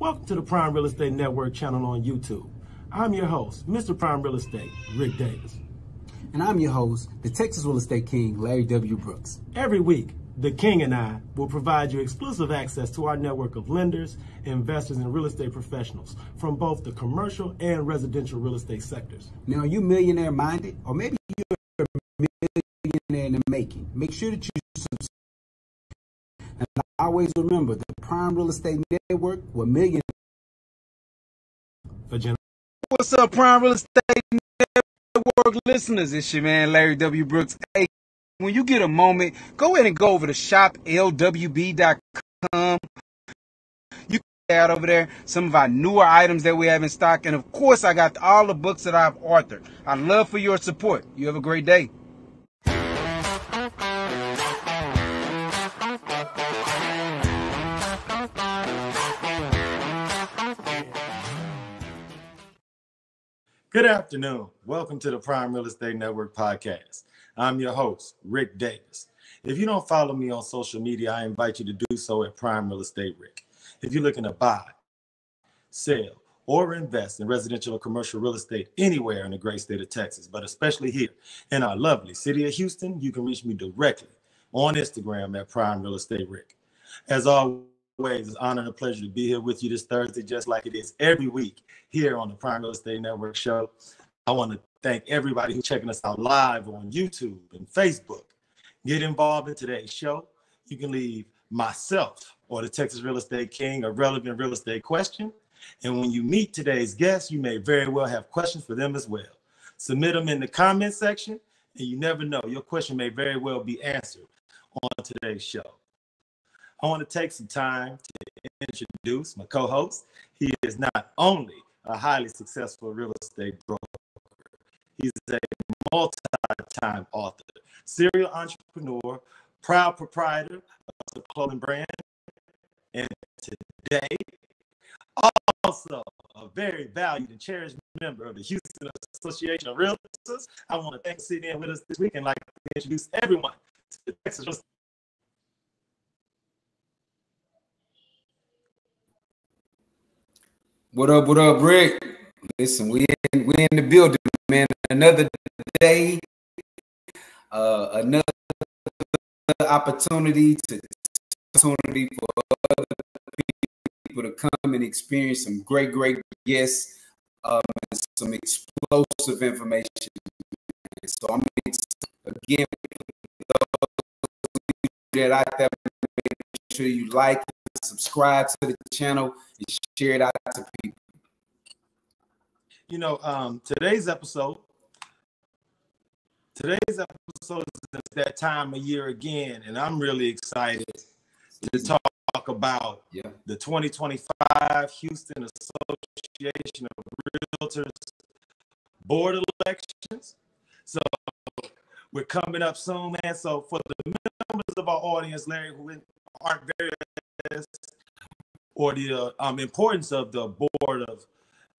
Welcome to the Prime Real Estate Network channel on YouTube. I'm your host, Mr. Prime Real Estate, Ric Davis. And I'm your host, the Texas Real Estate King, LarryWBrooks. Every week, the King and I will provide you exclusive access to our network of lenders, investors, and real estate professionals from both the commercial and residential real estate sectors. Now, are you millionaire minded? Or maybe you're a millionaire in the making. Make sure that you subscribe. And always remember, the Prime Real Estate Network will millionaire. What's up, Prime Real Estate Network listeners? It's your man, LarryWBrooks. Hey, when you get a moment, go ahead and go over to shoplwb.com. You can check out over there some of our newer items that we have in stock. And of course, I got all the books that I've authored. I'd love for your support. You have a great day. Good afternoon. Welcome to the Prime Real Estate Network podcast. I'm your host, Ric Davis. If you don't follow me on social media, I invite you to do so at Prime Real Estate Ric. If you're looking to buy, sell, or invest in residential or commercial real estate anywhere in the great state of Texas, but especially here in our lovely city of Houston, you can reach me directly on Instagram at Prime Real Estate Ric. As always, it's an honor and a pleasure to be here with you this Thursday, just like it is every week here on the Prime Real Estate Network show. I want to thank everybody who's checking us out live on YouTube and Facebook. Get involved in today's show. You can leave myself or the Texas Real Estate King a relevant real estate question. And when you meet today's guests, you may very well have questions for them as well. Submit them in the comment section, and you never know, your question may very well be answered on today's show. I want to take some time to introduce my co-host. He is not only a highly successful real estate broker, he's a multi-time author, serial entrepreneur, proud proprietor of the clothing brand, and today, also a very valued and cherished member of the Houston Association of Realtors. I want to thank you for sitting in with us this week and like to introduce everyone to the Texas Real Estate. What up, Rick? Listen, we in the building, man. Another day, another opportunity for other people to come and experience some great guests, and some explosive information. So I'm again, that out there, make sure you like, subscribe to the channel, and share it out to people. You know, today's episode is that time of year again, and I'm really excited to talk about the 2025 Houston Association of Realtors Board elections. So we're coming up soon, man. So for the members of our audience, Larry, who aren't very or the importance of the board of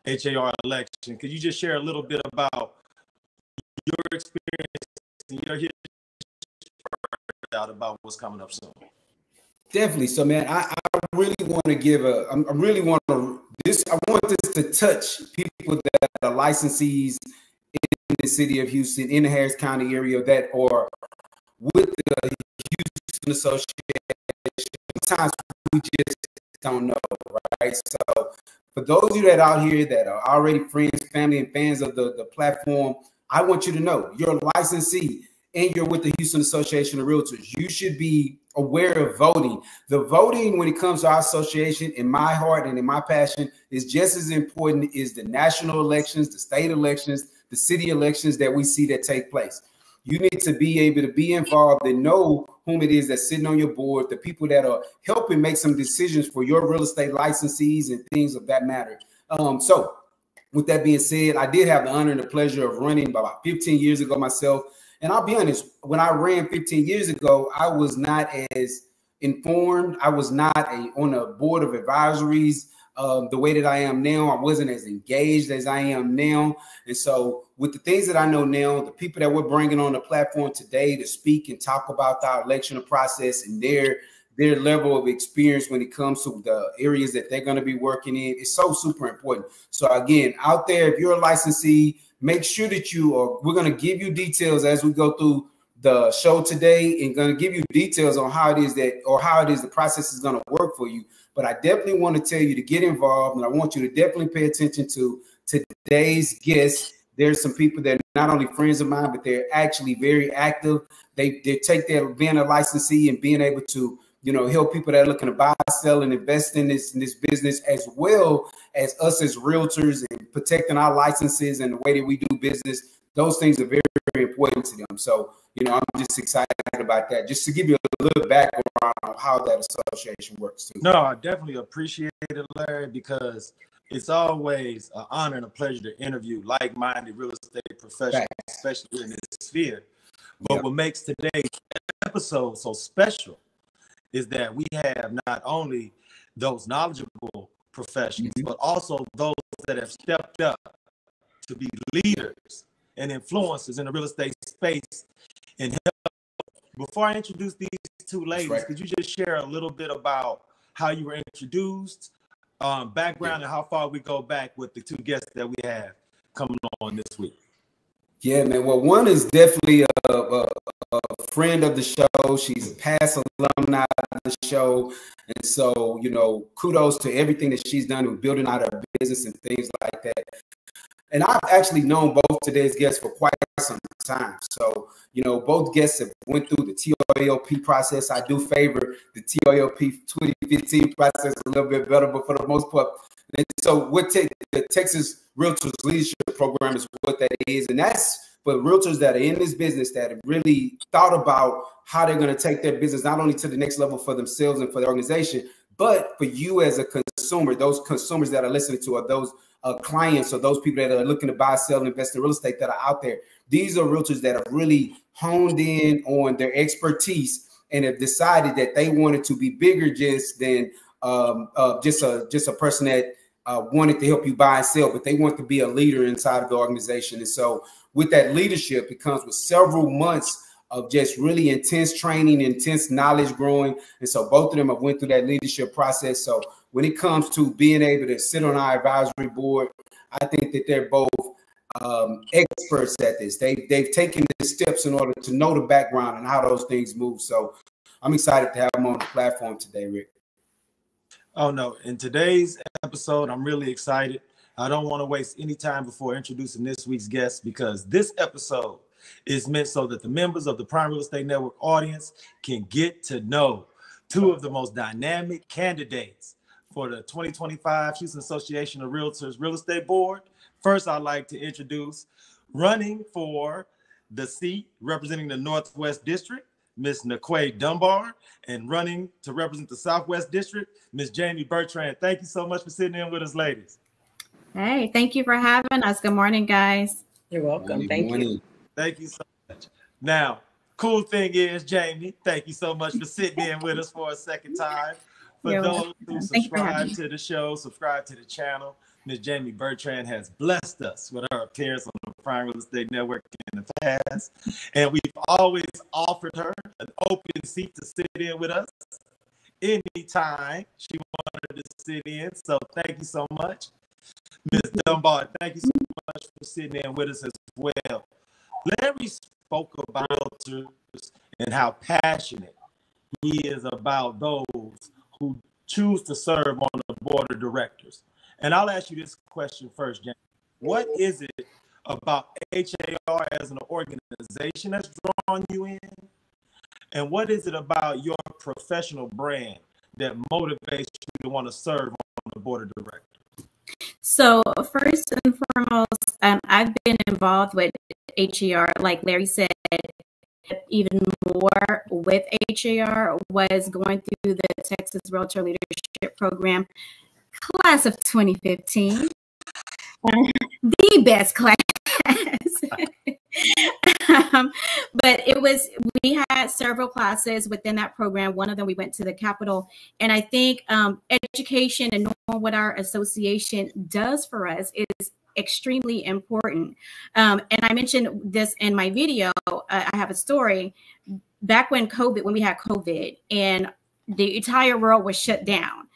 HAR election, could you just share a little bit about your experience and your history out about what's coming up soon? Definitely. So, man, I really want to give I want this to touch people that are licensees in the city of Houston, in the Harris County area, that are with the Houston Association. Sometimes we just don't know, right? So for those of you that are out here that are already friends, family, and fans of the platform, I want you to know you're a licensee and you're with the Houston Association of Realtors. You should be aware of voting. The voting when it comes to our association, in my heart and in my passion, is just as important as the national elections, the state elections, the city elections that we see that take place. You need to be able to be involved and know whom it is that's sitting on your board, the people that are helping make some decisions for your real estate licensees and things of that matter. So with that being said, I did have the honor and the pleasure of running about 15 years ago myself. And I'll be honest, when I ran 15 years ago, I was not as informed. I was not on a board of advisories the way that I am now. I wasn't as engaged as I am now. And so with the things that I know now, the people that we're bringing on the platform today to speak and talk about our election process and their their level of experience when it comes to the areas that they're going to be working in. It's so super important. So again, out there, if you're a licensee, make sure that we're going to give you details as we go through the show today, and going to give you details on how it is the process is going to work for you. But I definitely want to tell you to get involved, and I want you to definitely pay attention to today's guests. There's some people that are not only friends of mine, but they're actually very active. They take their being a licensee and being able to, help people that are looking to buy, sell, and invest in this business, as well as us as realtors, and protecting our licenses and the way that we do business. Those things are very, very important to them. So, I'm just excited about that. Just to give you a little background on how that association works too. No, I definitely appreciate it, Larry, because it's always an honor and a pleasure to interview like-minded real estate professionals, especially in this sphere. But what makes today's episode so special is that we have not only those knowledgeable professionals, but also those that have stepped up to be leaders and influencers in the real estate space. And before I introduce these two ladies, could you just share a little bit about how you were introduced, background, and how far we go back with the two guests that we have coming on this week? Yeah, man. Well, one is definitely a friend of the show. She's a past alumni of the show. And so, kudos to everything that she's done with building out her business and things like that. And I've actually known both today's guests for quite some time. So, both guests have went through the TOLP process. I do favor the TOLP 2015 process a little bit better, but for the most part. And so the Texas Realtors Leadership Program is what that is. And that's for realtors that are in this business that have really thought about how they're going to take their business not only to the next level for themselves and for the organization, but for you as a consumer, those consumers that are listening to, or those clients, or those people that are looking to buy, sell, and invest in real estate that are out there. These are realtors that have really honed in on their expertise and have decided that they wanted to be bigger just than just a person that wanted to help you buy and sell, but they want to be a leader inside of the organization. And so with that leadership, it comes with several months of just really intense training, intense knowledge growing. And so both of them have went through that leadership process. So when it comes to being able to sit on our advisory board, I think that they're both experts at this. They've taken the steps in order to know the background and how those things move. So I'm excited to have them on the platform today, Rick. Oh, no. In today's episode, I'm really excited. I don't want to waste any time before introducing this week's guest, because this episode is meant so that the members of the Prime Real Estate Network audience can get to know two of the most dynamic candidates for the 2025 Houston Association of Realtors Real Estate Board. First, I'd like to introduce running for the seat representing the Northwest District, Ms. Naquay Dunbar, and running to represent the Southwest District, Ms. Jami Bertrand. Thank you so much for sitting in with us, ladies. Hey, thank you for having us. Good morning, guys. You're welcome. Thank you. Thank you so much. Now, cool thing is, Jami, thank you so much for sitting in with us for a second time. For those who subscribe to the show, subscribe to the channel, Ms. Jami Bertrand has blessed us with her appearance on the Prime Real Estate Network in the past. And we've always offered her an open seat to sit in with us anytime she wanted to sit in. So thank you so much. Ms. Dunbar, thank you so much for sitting in with us as well. Larry spoke about realtors and how passionate he is about those who choose to serve on the board of directors. And I'll ask you this question first, Jami. What is it about HAR as an organization that's drawn you in? And what is it about your professional brand that motivates you to want to serve on the board of directors? So first and foremost, I've been involved with HAR, like Larry said. Even more with HAR was going through the Texas Realtor Leadership Program, class of 2015, the best class. But we had several classes within that program. One of them, we went to the Capitol. And I think education and knowing what our association does for us is extremely important. And I mentioned this in my video. I have a story back when we had COVID, and the entire world was shut down.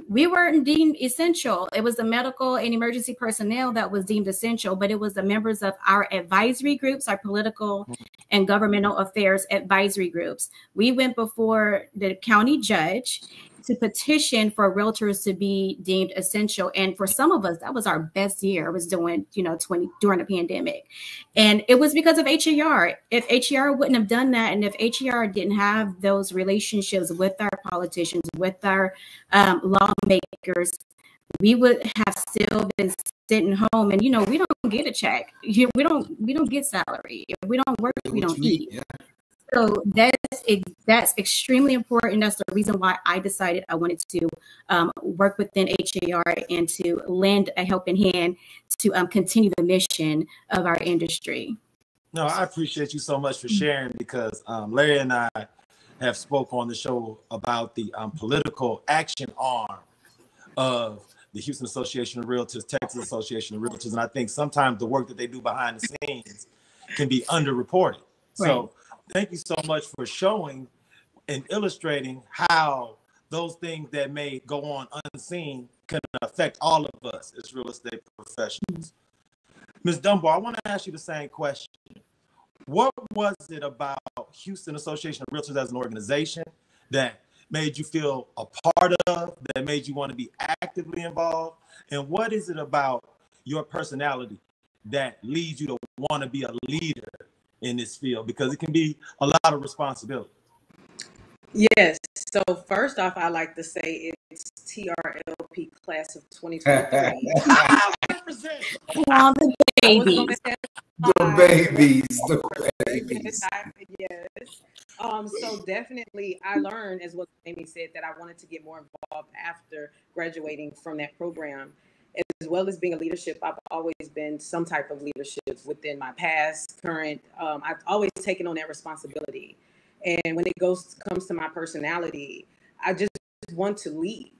We weren't deemed essential. It was the medical and emergency personnel that was deemed essential, but it was the members of our advisory groups, our political and governmental affairs advisory groups. We went before the county judge to petition for realtors to be deemed essential. And for some of us, that was our best year. It was during the pandemic. And it was because of HAR. If HAR wouldn't have done that, and if HAR didn't have those relationships with our politicians, with our lawmakers, we would have still been sitting home. And, we don't get a check. We don't get salary. If we don't work, we don't eat. Yeah. So that's extremely important. That's the reason why I decided I wanted to work within HAR and to lend a helping hand to continue the mission of our industry. No, I appreciate you so much for sharing, because Larry and I have spoke on the show about the political action arm of the Houston Association of Realtors, Texas Association of Realtors, and I think sometimes the work that they do behind the scenes can be underreported. Right. So thank you so much for showing and illustrating how those things that may go on unseen can affect all of us as real estate professionals. Ms. Dunbar, I want to ask you the same question. What was it about Houston Association of Realtors as an organization that made you feel a part of, that made you want to be actively involved? And what is it about your personality that leads you to want to be a leader in this field? Because it can be a lot of responsibility. Yes. So first off, I like to say it's TRLP class of 2023. The babies. The babies. Yes. So definitely I learned, as what Amy said, that I wanted to get more involved after graduating from that program. As well as being a leadership, I've always been some type of leadership within my past, current. I've always taken on that responsibility. And when it comes to my personality, I just want to lead,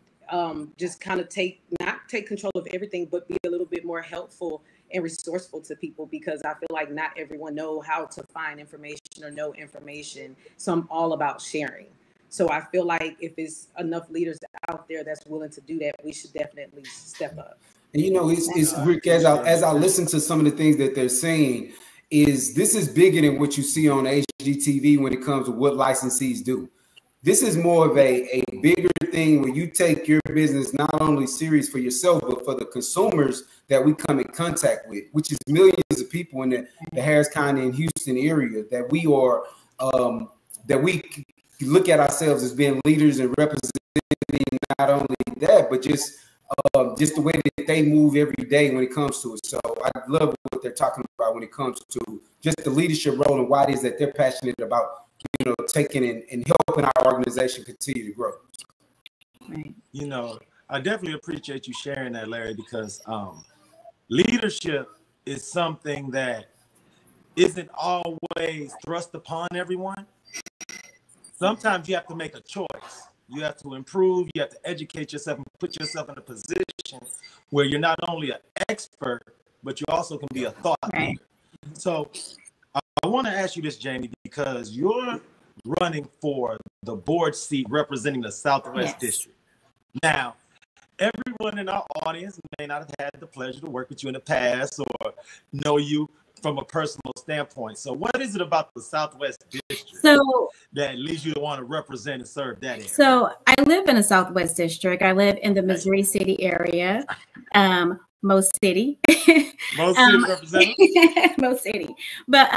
just kind of not take control of everything, but be a little bit more helpful and resourceful to people, because I feel like not everyone know how to find information or know information. So I'm all about sharing. So I feel like if it's enough leaders out there that's willing to do that, we should definitely step up. And it's Rick, as I listen to some of the things that they're saying, this is bigger than what you see on HGTV when it comes to what licensees do. This is more of a bigger thing where you take your business not only serious for yourself, but for the consumers that we come in contact with, which is millions of people in the Harris County and Houston area, that we are, that we look at ourselves as being leaders and representing not only that, but just the way that they move every day when it comes to it. So I love what they're talking about when it comes to just the leadership role and why it is that they're passionate about, taking and helping our organization continue to grow. I definitely appreciate you sharing that, Larry, because leadership is something that isn't always thrust upon everyone. Sometimes you have to make a choice. You have to improve, you have to educate yourself and put yourself in a position where you're not only an expert, but you also can be a thought leader. So I want to ask you this, Jami, because you're running for the board seat representing the Southwest District. Now, everyone in our audience may not have had the pleasure to work with you in the past or know you from a personal standpoint. So what is it about the Southwest District that leads you to want to represent and serve that area? So I live in the Southwest District. I live in the Missouri City area. Most City. Most City representative? Most City. But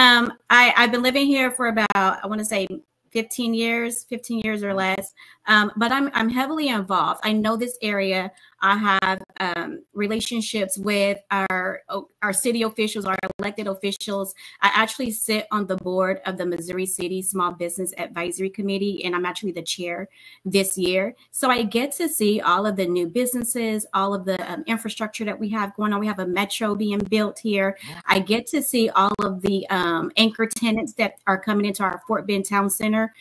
I've been living here for about, I want to say 15 years or less. But I'm heavily involved. I know this area. I have relationships with our city officials, our elected officials. I actually sit on the board of the Missouri City Small Business Advisory Committee, and I'm actually the chair this year. So I get to see all of the new businesses, all of the infrastructure that we have going on. We have a metro being built here. I get to see all of the anchor tenants that are coming into our Fort Bend Town Center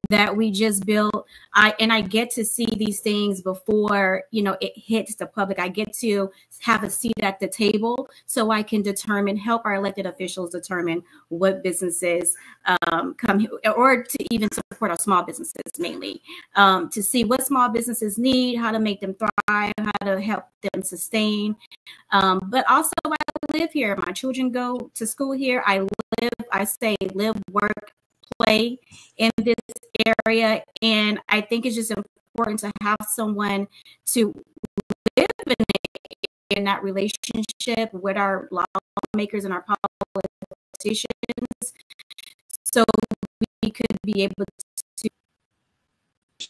that we just built. I get to see these things before, you know, it hits the public. I get to have a seat at the table so I can help our elected officials determine what businesses come here, or to even support our small businesses mainly, to see what small businesses need, how to make them thrive, how to help them sustain. But also, I live here. My children go to school here. I live, work, play in this area. And I think it's just important to have someone to live in that relationship with our lawmakers and our politicians, so we could be able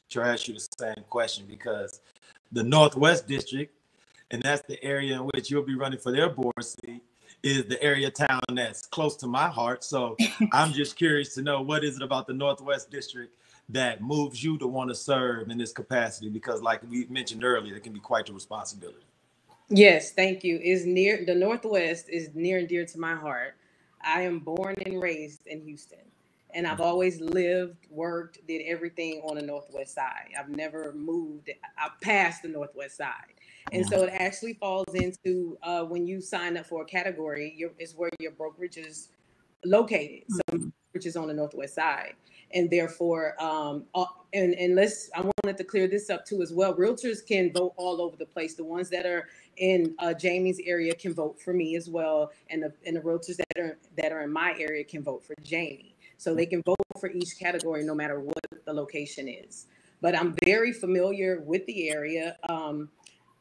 to ask you the same question, because the Northwest District, and that's the area in which you'll be running for their board seat, is the area town that's close to my heart. So I'm just curious to know, what is it about the Northwest District that moves you to want to serve in this capacity? Because like we mentioned earlier, it can be quite a responsibility. Yes, thank you. The Northwest is near and dear to my heart. I am born and raised in Houston, and I've always lived, worked, did everything on the Northwest side. I've never moved past the Northwest side. And so it actually falls into when you sign up for a category, is where your brokerage is located. So brokerage is on the Northwest side. And therefore, I wanted to clear this up too as well. Realtors can vote all over the place. The ones that are in Jami's area can vote for me as well. And the realtors that are in my area can vote for Jami. So they can vote for each category no matter what the location is. But I'm very familiar with the area.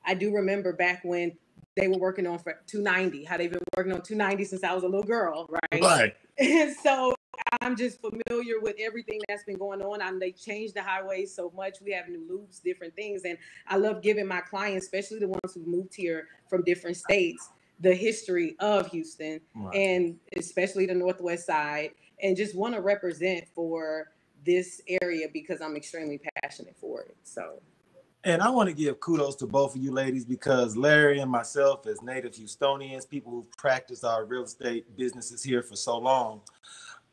I do remember back when they were working on for 290, how they've been working on 290 since I was a little girl, right? Right. And so I'm just familiar with everything that's been going on. They changed the highways so much. We have new loops, different things. And I love giving my clients, especially the ones who moved here from different states, the history of Houston, right, and especially the Northwest side, and just want to represent for this area because I'm extremely passionate for it. So. And I want to give kudos to both of you ladies, because Larry and myself, as native Houstonians, people who've practiced our real estate businesses here for so long,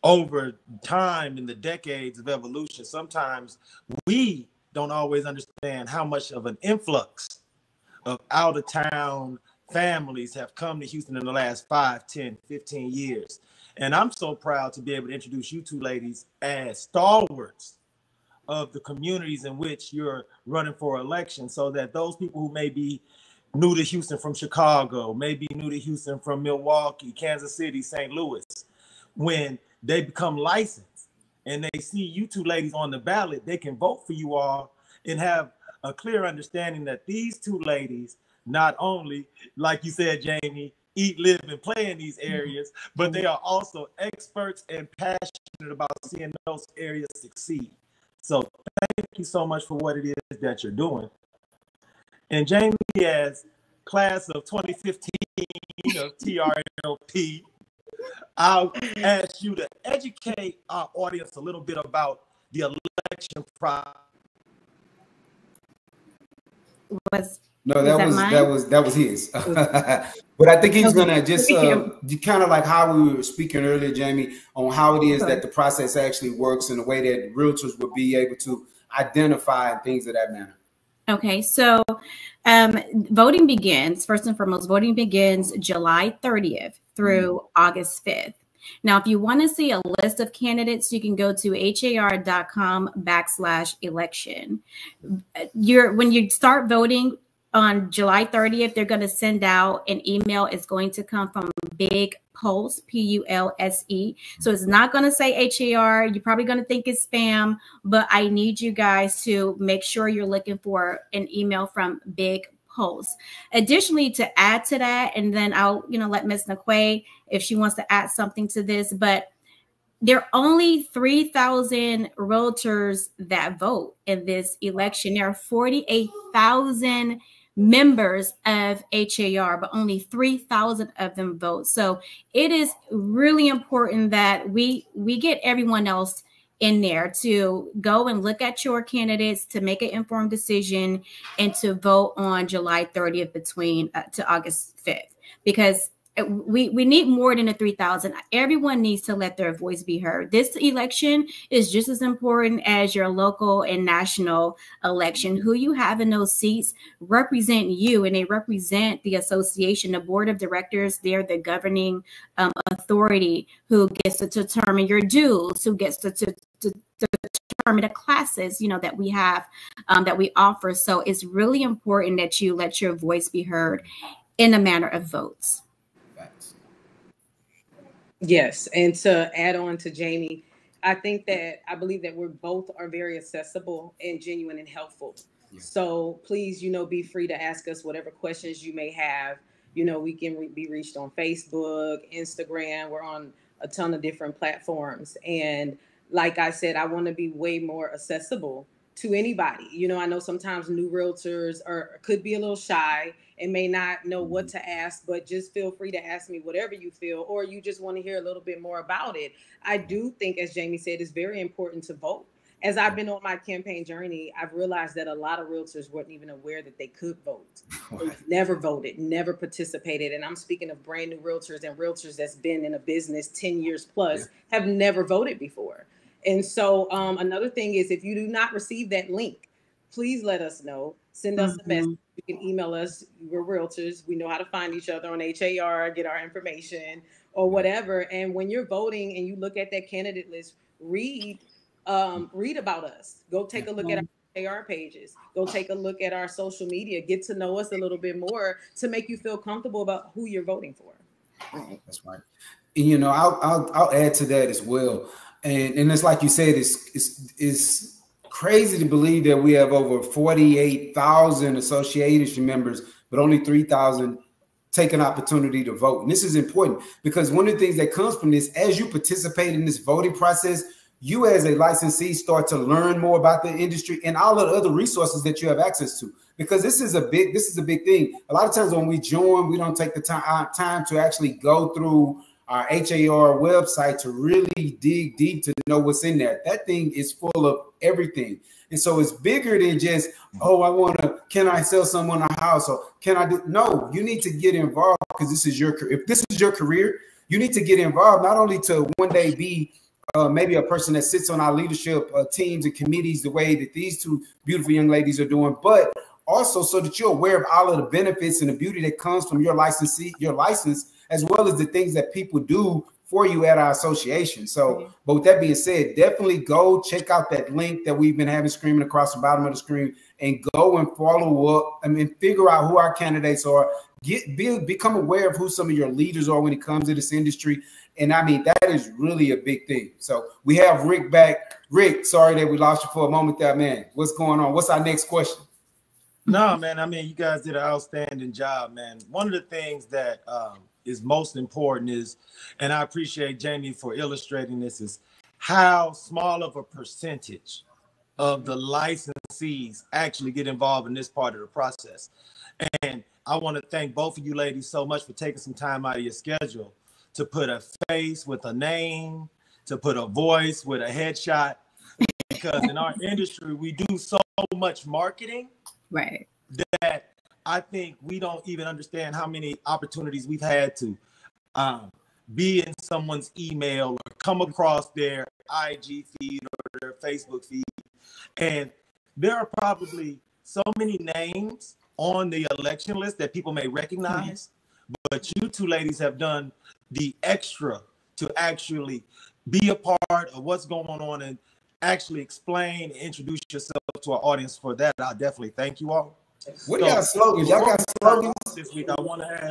over time in the decades of evolution, sometimes we don't always understand how much of an influx of out-of-town families have come to Houston in the last 5, 10, 15 years. And I'm so proud to be able to introduce you two ladies as stalwarts of the communities in which you're running for election, so that those people who may be new to Houston from Chicago, maybe new to Houston from Milwaukee, Kansas City, St. Louis, when they become licensed and they see you two ladies on the ballot, they can vote for you all and have a clear understanding that these two ladies not only, like you said, Jami, eat, live, and play in these areas, but they are also experts and passionate about seeing those areas succeed. So thank you so much for what it is that you're doing. And Jami, as class of 2015 of TRLP, I'll ask you to educate our audience a little bit about the election process. That was his. But I think he's gonna just kind of like how we were speaking earlier, Jami, on how it is that the process actually works in a way that realtors would be able to identify and things of that manner. Okay, so voting begins, first and foremost, voting begins July 30th through August 5th. Now, if you want to see a list of candidates, you can go to har.com/election. When you start voting on July 30th, they're going to send out an email. It's going to come from Big Pulse, P-U-L-S-E. So it's not going to say HAR. You're probably going to think it's spam, but I need you guys to make sure you're looking for an email from Big Pulse. Additionally, to add to that, and then I'll let Ms. Naquay if she wants to add something to this, but there are only 3,000 realtors that vote in this election. There are 48,000 members of HAR, but only 3,000 of them vote. So it is really important that we get everyone else in there to go and look at your candidates, to make an informed decision, and to vote on July 30th to August 5th. Because we need more than the 3,000. Everyone needs to let their voice be heard. This election is just as important as your local and national election. Who you have in those seats represent you, and they represent the association, the board of directors. They're the governing authority who gets to determine your dues, who gets to determine the classes, you know, that we have, that we offer. So it's really important that you let your voice be heard in a matter of votes. Yes, and to add on to Jami, I believe that we're both are very accessible and genuine and helpful. Yeah. So please, you know, be free to ask us whatever questions you may have. You know, we can be reached on Facebook, Instagram. We're on a ton of different platforms. And like I said, I want to be way more accessible to anybody. You know, I know sometimes new realtors could be a little shy and may not know what to ask, but just feel free to ask me whatever you feel, or you just want to hear a little bit more about it. I do think, as Jami said, it's very important to vote. As I've been on my campaign journey, I've realized that a lot of realtors weren't even aware that they could vote. They never voted, never participated. And I'm speaking of brand new realtors and realtors that's been in a business 10 years plus, have never voted before. And so another thing is, if you do not receive that link, please let us know. Send us a message. You can email us. We're realtors. We know how to find each other on HAR, get our information or whatever. And when you're voting and you look at that candidate list, read about us. Go take a look at our HAR pages. Go take a look at our social media. Get to know us a little bit more to make you feel comfortable about who you're voting for. That's right. And, you know, I'll add to that as well. And it's like you said, it's crazy to believe that we have over 48,000 association members, but only 3,000 take an opportunity to vote. And this is important because one of the things that comes from this, as you participate in this voting process, you as a licensee start to learn more about the industry and all of the other resources that you have access to. Because this is a big thing. A lot of times when we join, we don't take the time to actually go through our HAR website to really dig deep to know what's in there. That thing is full of everything. And so it's bigger than just, can I sell someone a house? Or can I do? No, you need to get involved because if this is your career, you need to get involved, not only to one day be maybe a person that sits on our leadership teams and committees the way that these two beautiful young ladies are doing, but also so that you're aware of all of the benefits and the beauty that comes from your license, as well as the things that people do for you at our association. So, but with that being said, definitely go check out that link that we've been having screaming across the bottom of the screen and go and follow up. I mean, figure out who our candidates are, become aware of who some of your leaders are when it comes to this industry. And I mean, that is really a big thing. So we have Ric back. Ric, sorry that we lost you for a moment there, man. What's going on? What's our next question? No, man, I mean, you guys did an outstanding job, man. One of the things that is most important is, and I appreciate Jami for illustrating this, is how small of a percentage of the licensees actually get involved in this part of the process. And I want to thank both of you ladies so much for taking some time out of your schedule to put a face with a name, to put a voice with a headshot, because in our industry, we do so much marketing. Right. That I think we don't even understand how many opportunities we've had to be in someone's email or come across their IG feed or their Facebook feed. And there are probably so many names on the election list that people may recognize, but you two ladies have done the extra to actually be a part of what's going on and actually explain and introduce yourself to our audience. For that, I'll definitely thank you all. What y'all slogans? Y'all got slogans this week? I want to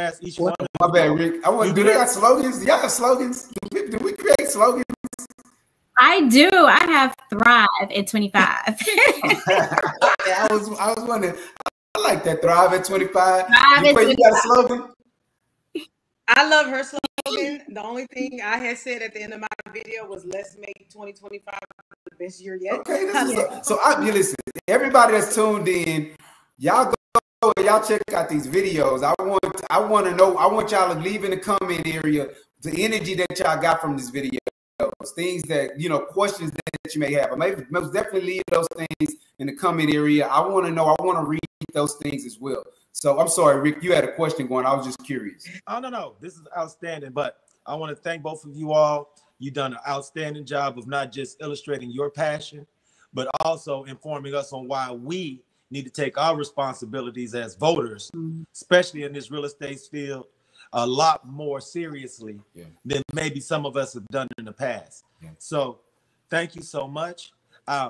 ask each one. My bad, Ric. Do they got slogans? Y'all have slogans? Do we create slogans? I do. I have Thrive at 25. I was wondering. I like that, Thrive at 25. Thrive at 25. You got a slogan? I love her slogan. The only thing I had said at the end of my video was, let's make 2025 the best year yet. Okay, listen, everybody that's tuned in, y'all go and y'all check out these videos. I want to know, I want y'all to leave in the comment area the energy that y'all got from this video. Things that, you know, questions that you may have. But most definitely leave those things in the comment area. I want to know, I want to read those things as well. So I'm sorry, Rick, you had a question going. I was just curious. Oh, no. This is outstanding. But I want to thank both of you all. You've done an outstanding job of not just illustrating your passion, but also informing us on why we need to take our responsibilities as voters, especially in this real estate field, a lot more seriously than maybe some of us have done in the past. So thank you so much.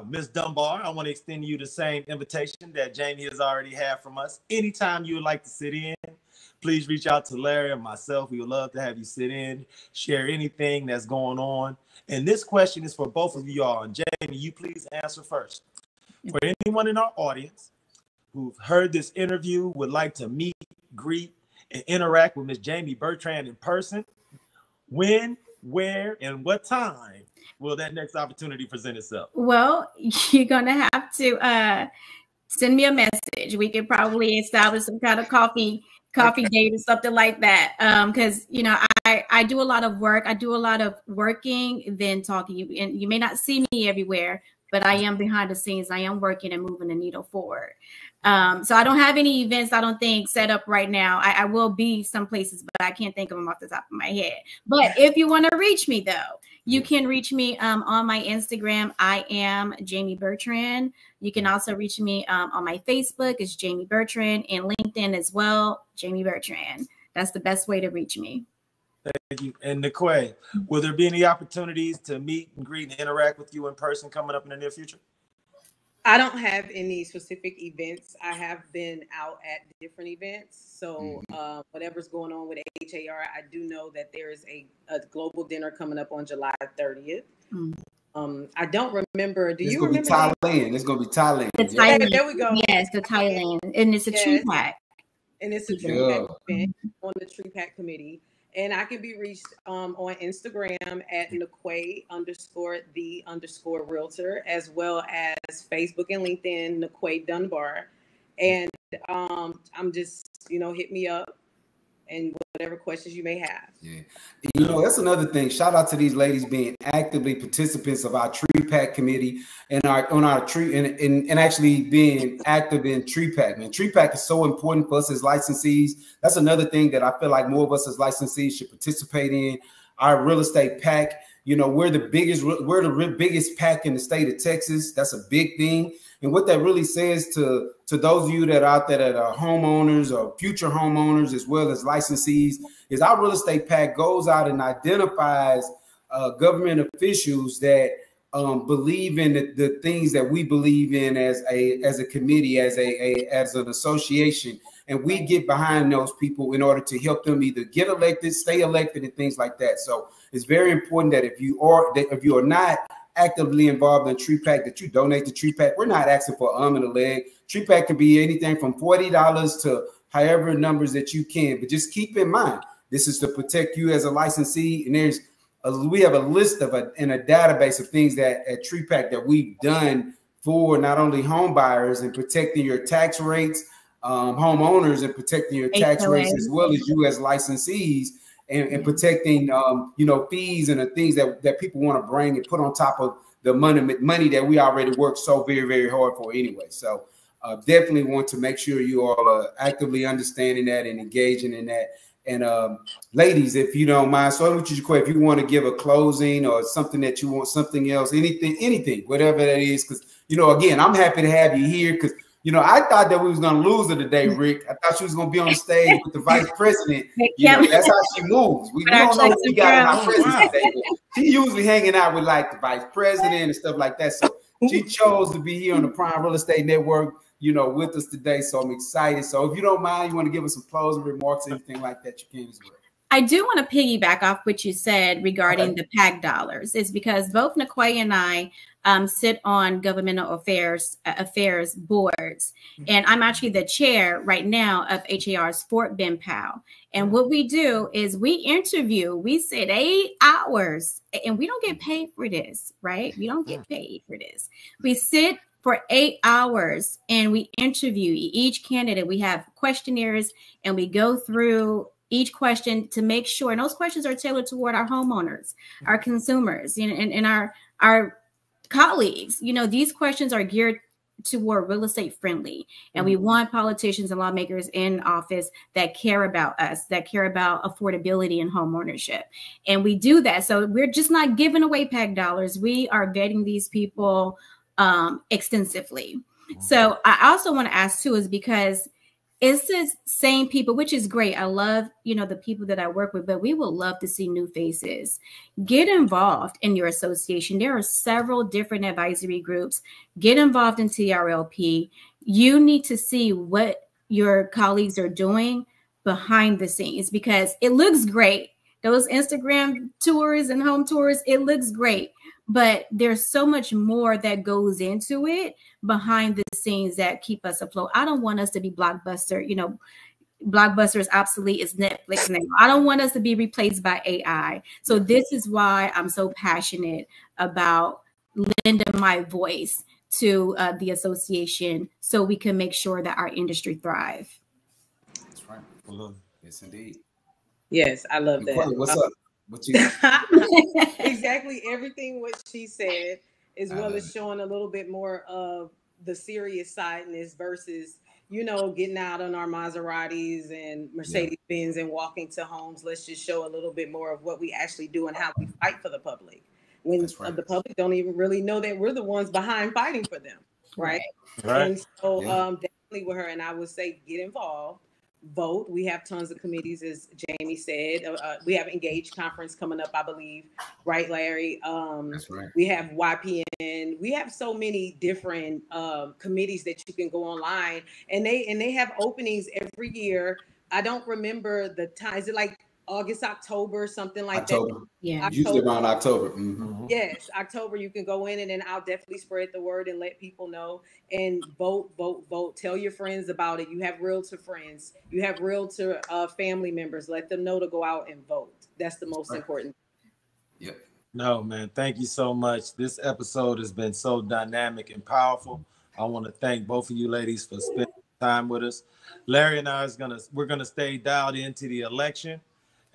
Ms. Dunbar, I want to extend you the same invitation that Jami has already had from us. Anytime you would like to sit in, please reach out to Larry and myself. We would love to have you sit in, share anything that's going on. And this question is for both of you all. And Jami, you please answer first. For anyone in our audience who've heard this interview, would like to meet, greet, and interact with Ms. Jami Bertrand in person, when, where, and what time will that next opportunity present itself? Well, you're going to have to send me a message. We could probably establish some kind of coffee date or something like that. Because, you know, I do a lot of work. I do a lot of working, then talking. And you may not see me everywhere, but I am behind the scenes. I am working and moving the needle forward. So I don't have any events, I don't think, set up right now. I will be some places, but I can't think of them off the top of my head. But if you want to reach me, though, you can reach me on my Instagram. I am Jami Bertrand. You can also reach me on my Facebook. It's Jami Bertrand, and LinkedIn as well, Jami Bertrand. That's the best way to reach me. Thank you. And Naquay, will there be any opportunities to meet and greet and interact with you in person coming up in the near future? I don't have any specific events. I have been out at different events. So whatever's going on with HAR, I do know that there is a global dinner coming up on July 30th. I don't remember. Do you remember? Thailand. It's going to be Thailand. Yeah, there we go. Yes, the Thailand. And it's a tree pack. And it's a tree pack event on the tree pack committee. And I can be reached on Instagram at Naquay _the_realtor, as well as Facebook and LinkedIn, Naquay Dunbar. And I'm just, hit me up and whatever questions you may have. Yeah. That's another thing. Shout out to these ladies being actively participants of our tree pack committee and on our tree and actually being active in tree pack. Man, tree pack is so important for us as licensees. That's another thing that I feel like more of us as licensees should participate in. Our real estate pack. We're the biggest pack in the state of Texas. That's a big thing. And what that really says to those of you that are out there that are homeowners or future homeowners, as well as licensees, is our real estate pack goes out and identifies government officials that believe in the things that we believe in as a committee, as an association. And we get behind those people in order to help them either get elected, stay elected, and things like that. So it's very important that if you are not actively involved in Tree Pack, that you donate to Tree Pack. We're not asking for an arm and a leg. Tree Pack can be anything from $40 to however numbers that you can. But just keep in mind, this is to protect you as a licensee. And we have a list and a database of things that at Tree Pack that we've done for not only home buyers and protecting your tax rates, homeowners and protecting your tax rates, as well as you as licensees. And protecting, fees and the things that people want to bring and put on top of the money that we already work so very, very hard for anyway. So definitely want to make sure you all are actively understanding that and engaging in that. And ladies, if you don't mind, so if you want to give a closing or something that you want, something else, anything, whatever that is, because, again, I'm happy to have you here because I thought that we was going to lose her today, Rick. I thought she was going to be on the stage with the vice president. That's how she moves. We don't know what we got in our president today. She usually hanging out with like the vice president and stuff like that. So she chose to be here on the Prime Real Estate Network, with us today. So I'm excited. So if you don't mind, you want to give us some closing remarks, anything like that, you can as well. I do want to piggyback off what you said regarding the PAC dollars. Is because both Naquay and I sit on governmental affairs boards, and I'm actually the chair right now of HAR's Fort Bend PAL. And what we do is we interview. We sit 8 hours, and we don't get paid for this, right? We don't get paid for this. We sit for 8 hours, and we interview each candidate. We have questionnaires, and we go through each question to make sure, and those questions are tailored toward our homeowners, our consumers, and our colleagues. These questions are geared toward real estate friendly. And we want politicians and lawmakers in office that care about us, that care about affordability and home ownership. And we do that. So we're just not giving away PAC dollars. We are vetting these people extensively. So I also want to ask too, is because it's the same people, which is great. I love, the people that I work with, but we would love to see new faces. Get involved in your association. There are several different advisory groups. Get involved in TRLP. You need to see what your colleagues are doing behind the scenes, because it looks great. Those Instagram tours and home tours, it looks great. But there's so much more that goes into it behind the scenes that keep us afloat. I don't want us to be Blockbuster. Blockbuster is obsolete. It's Netflix now. I don't want us to be replaced by AI. So this is why I'm so passionate about lending my voice to the association, so we can make sure that our industry thrive. That's right. Yes, indeed. Yes, I love that. What's up? What you Exactly everything what she said, as well as showing a little bit more of the serious sideness versus, getting out on our Maseratis and Mercedes Benz and walking to homes. Let's just show a little bit more of what we actually do and how we fight for the public. When the public don't even really know that we're the ones behind fighting for them, right? And so definitely with her, and I would say get involved. Vote. We have tons of committees, as Jami said. We have Engage Conference coming up, I believe. Right, Larry? That's right. We have YPN. We have so many different committees that you can go online, and they have openings every year. I don't remember the time. Is it like August, October, something like that? Yeah. Usually around October. Mm-hmm. Yes, October. You can go in, and then I'll definitely spread the word and let people know. And vote. Tell your friends about it. You have realtor friends. You have realtor family members. Let them know to go out and vote. That's the most important. Yep. No, man. Thank you so much. This episode has been so dynamic and powerful. I want to thank both of you ladies for spending time with us. Larry and I we're gonna stay dialed into the election.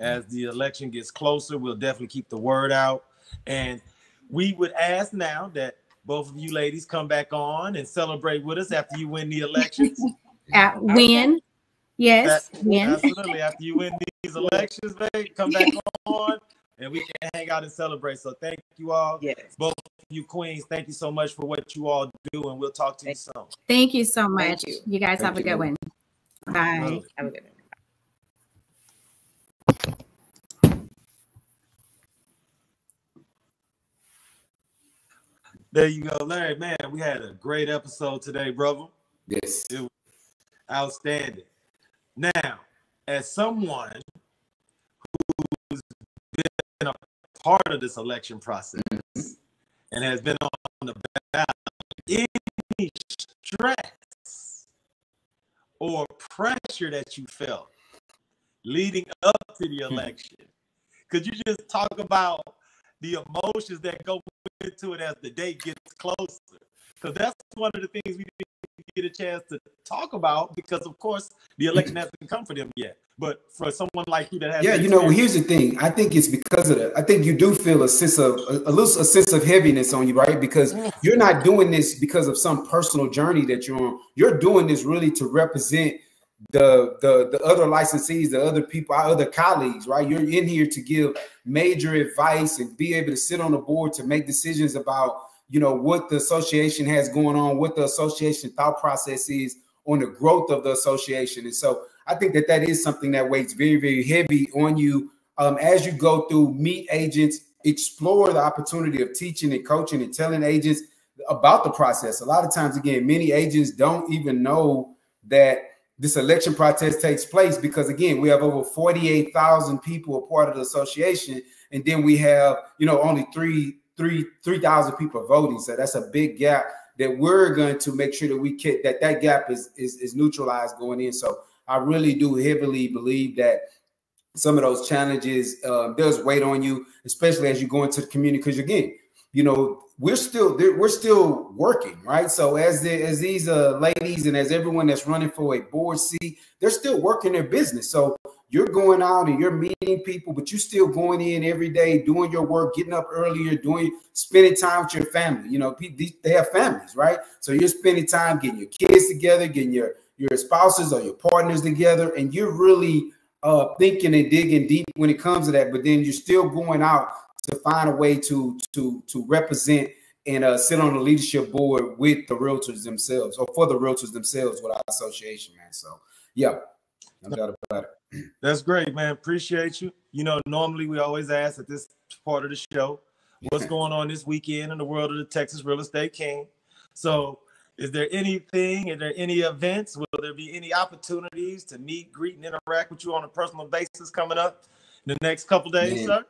As the election gets closer, we'll definitely keep the word out. And we would ask now that both of you ladies come back on and celebrate with us after you win the elections. Win. Yes, win. Absolutely. After you win these elections, babe, come back on and we can hang out and celebrate. So thank you all. Yes. Both of you queens, thank you so much for what you all do, and we'll talk to you soon. Thank you so much. You guys have a good one. Bye. Have a good one. There you go, Larry. Man, we had a great episode today, brother. Yes. It was outstanding. Now, as someone who's been a part of this election process and has been on the ballot, any stress or pressure that you felt leading up to the election, could you just talk about the emotions that go into it as the date gets closer? Because that's one of the things we didn't get a chance to talk about, because of course the election hasn't come for them yet. But for someone like you that has, here's the thing. I think it's because of that. I think you do feel a sense of heaviness on you, right? Because you're not doing this because of some personal journey that you're on. You're doing this really to represent the other licensees, the other people, our other colleagues, right? You're in here to give major advice and be able to sit on the board to make decisions about, what the association has going on, what the association thought process is on the growth of the association. And so I think that is something that weighs very, very heavy on you as you go through, meet agents, explore the opportunity of teaching and coaching and telling agents about the process. A lot of times, again, many agents don't even know that this election process takes place, because again, we have over 48,000 people a part of the association, and then we have only 3,000 people voting. So that's a big gap that we're going to make sure that we get that gap is neutralized going in. So I really do heavily believe that some of those challenges does weight on you, especially as you go into the community, because again, we're still working, right? So as these ladies and as everyone that's running for a board seat, they're still working their business. So you're going out and you're meeting people, but you're still going in every day, doing your work, getting up earlier, spending time with your family. You know, they have families, right? So you're spending time getting your kids together, getting your spouses or your partners together, and you're really thinking and digging deep when it comes to that. But then you're still going out to find a way to represent and sit on the leadership board with the realtors themselves, or for the realtors themselves with our association, man. So yeah, no doubt about it. That's great, man. Appreciate you. You know, normally we always ask at this part of the show, what's going on this weekend in the world of the Texas Real Estate King. So is there anything, are there any events? Will there be any opportunities to meet, greet, and interact with you on a personal basis coming up in the next couple days, sir?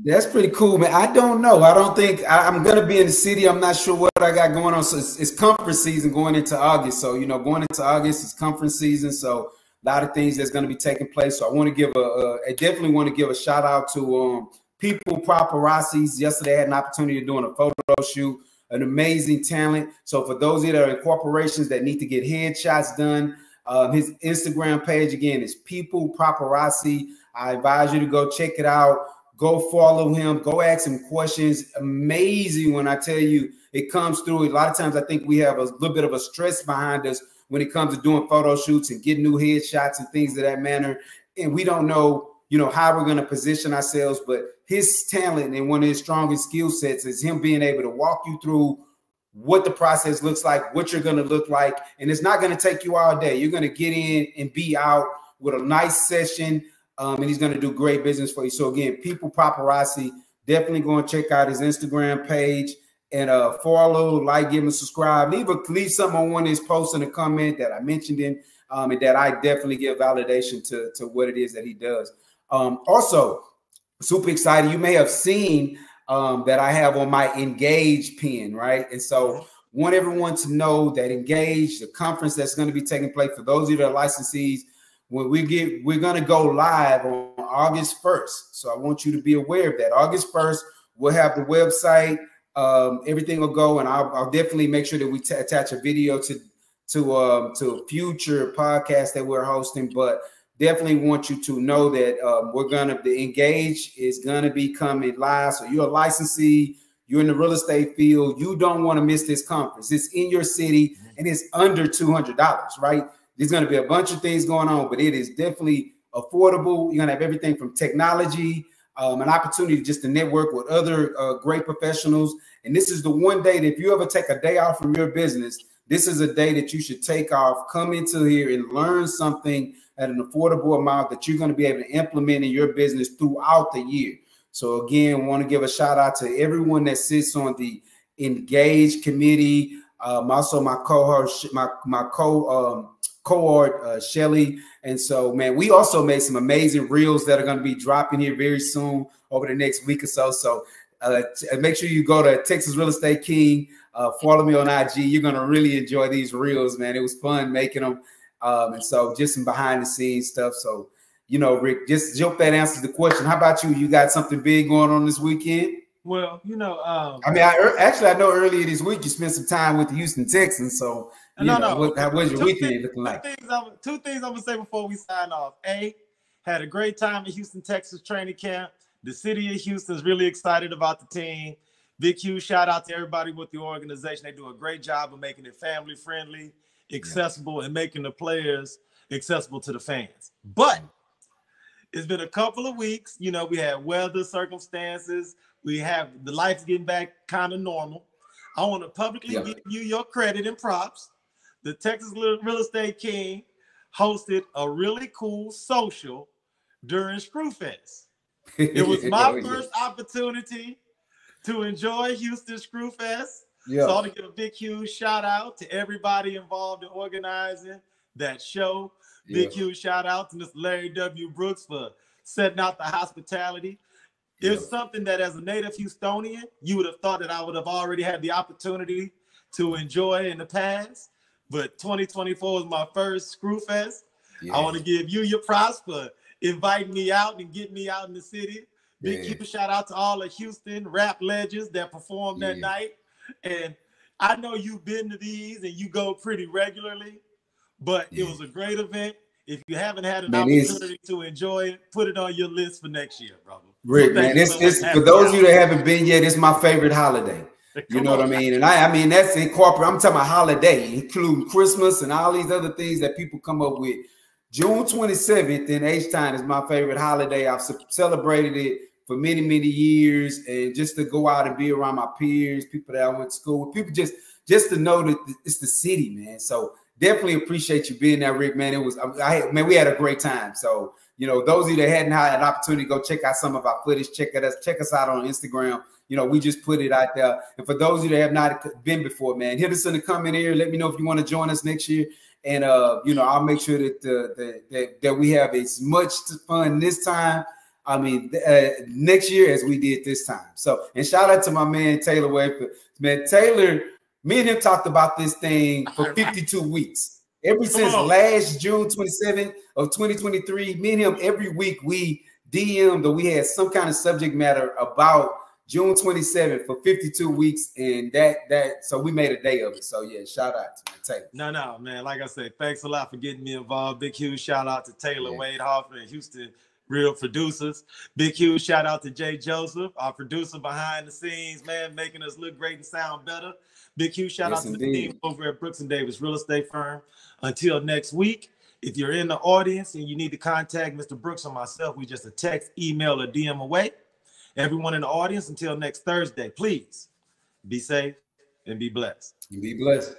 That's pretty cool, man. I don't know. I don't think I'm going to be in the city. I'm not sure what I got going on. So it's conference season going into August. So, you know, going into August is conference season. So a lot of things that's going to be taking place. So I want to give I definitely want to give a shout out to People Paparazzis. Yesterday I had an opportunity of doing a photo shoot, an amazing talent. So for those of you that are in corporations that need to get headshots done, his Instagram page again is People Paparazzi. I advise you to go check it out. Go follow him. Go ask him questions. Amazing when I tell you it comes through. A lot of times I think we have a little bit of a stress behind us when it comes to doing photo shoots and getting new headshots and things of that manner. And we don't know, you know, how we're going to position ourselves. But his talent and one of his strongest skill sets is him being able to walk you through what the process looks like, what you're going to look like. And it's not going to take you all day. You're going to get in and be out with a nice session. And he's going to do great business for you. So again, People Paparazzi, definitely go and check out his Instagram page and follow, like, give him a subscribe. Leave something on one of his posts in a comment that I mentioned him, and that I definitely give validation to what it is that he does. Also, super excited. You may have seen that I have on my Engage pin, right? And so want everyone to know that Engage, the conference that's going to be taking place for those of you that are licensees, when we're going to go live on August 1st. So I want you to be aware of that. August 1st, we'll have the website. Everything will go, and I'll definitely make sure that we attach a video to future podcasts that we're hosting. But definitely want you to know that the Engage is going to be coming live. So you're a licensee, you're in the real estate field, you don't want to miss this conference. It's in your city and it's under $200, right? There's going to be a bunch of things going on, but it is definitely affordable. You're going to have everything from technology, an opportunity just to network with other great professionals. And this is the one day that if you ever take a day off from your business, this is a day that you should take off, come into here and learn something at an affordable amount that you're going to be able to implement in your business throughout the year. So again, I want to give a shout out to everyone that sits on the Engage committee. Also my cohort, Shelly. And so, man, we also made some amazing reels that are going to be dropping here very soon over the next week or so. So make sure you go to Texas Real Estate King, follow me on IG. You're going to really enjoy these reels, man. It was fun making them. And so just some behind the scenes stuff. So, you know, Rick, just hope that answers the question. How about you? You got something big going on this weekend? Well, you know, I mean, I know earlier this week you spent some time with the Houston Texans. So, what was your weekend looking like? Two things I'm gonna say before we sign off. Had a great time at Houston, Texas training camp. The city of Houston is really excited about the team. Big, huge shout out to everybody with the organization. They do a great job of making it family friendly, accessible, and making the players accessible to the fans. But it's been a couple of weeks. You know, we had weather circumstances. We have the life's getting back kind of normal. I want to publicly give you your credit and props. The Texas Real Estate King hosted a really cool social during Screwfest. It was my first opportunity to enjoy Houston Screwfest. So I want to give a big, huge shout out to everybody involved in organizing that show. Big, huge shout out to Mr. LarryWBrooks for setting out the hospitality. It's something that as a native Houstonian, you would have thought that I would have already had the opportunity to enjoy in the past. But 2024 was my first Screwfest. I want to give you your props for inviting me out and getting me out in the city. Big huge shout out to all the Houston rap legends that performed that night. And I know you've been to these and you go pretty regularly, but it was a great event. If you haven't had an opportunity to enjoy it, put it on your list for next year, brother. Rick, man, this for those of you that haven't been yet, it's my favorite holiday. You know what I mean? And I mean, that's incorporated. I'm talking about holiday, including Christmas and all these other things that people come up with. June 27th in H-Town is my favorite holiday. I've celebrated it for many, many years. And just to go out and be around my peers, people that I went to school with, people just to know that it's the city, man. So definitely appreciate you being there, Rick, man. It was, we had a great time. So, you know, those of you that hadn't had an opportunity to go check out some of our footage, check us out on Instagram. You know, we just put it out there. And for those of you that have not been before, man, hit us in the comment area. Let me know if you want to join us next year. And, you know, I'll make sure that we have as much fun this time, I mean, next year as we did this time. So, and shout out to my man, Taylor Wayford. Man, Taylor, me and him talked about this thing for 52 weeks. Ever since last June 27th of 2023, me and him, every week we DM'd or we had some kind of subject matter about June 27th for 52 weeks, and so we made a day of it. So yeah, shout out to Taylor. No, man. Like I said, thanks a lot for getting me involved. Big huge shout out to Taylor, Wade Hoffman, and Houston Real Producers. Big huge shout out to Jay Joseph, our producer behind the scenes, man, making us look great and sound better. Big huge shout out to the team over at Brooks and Davis Real Estate Firm. Until next week, if you're in the audience and you need to contact Mr. Brooks or myself, we just a text, email, or DM away. Everyone in the audience, until next Thursday, please be safe and be blessed. Be blessed.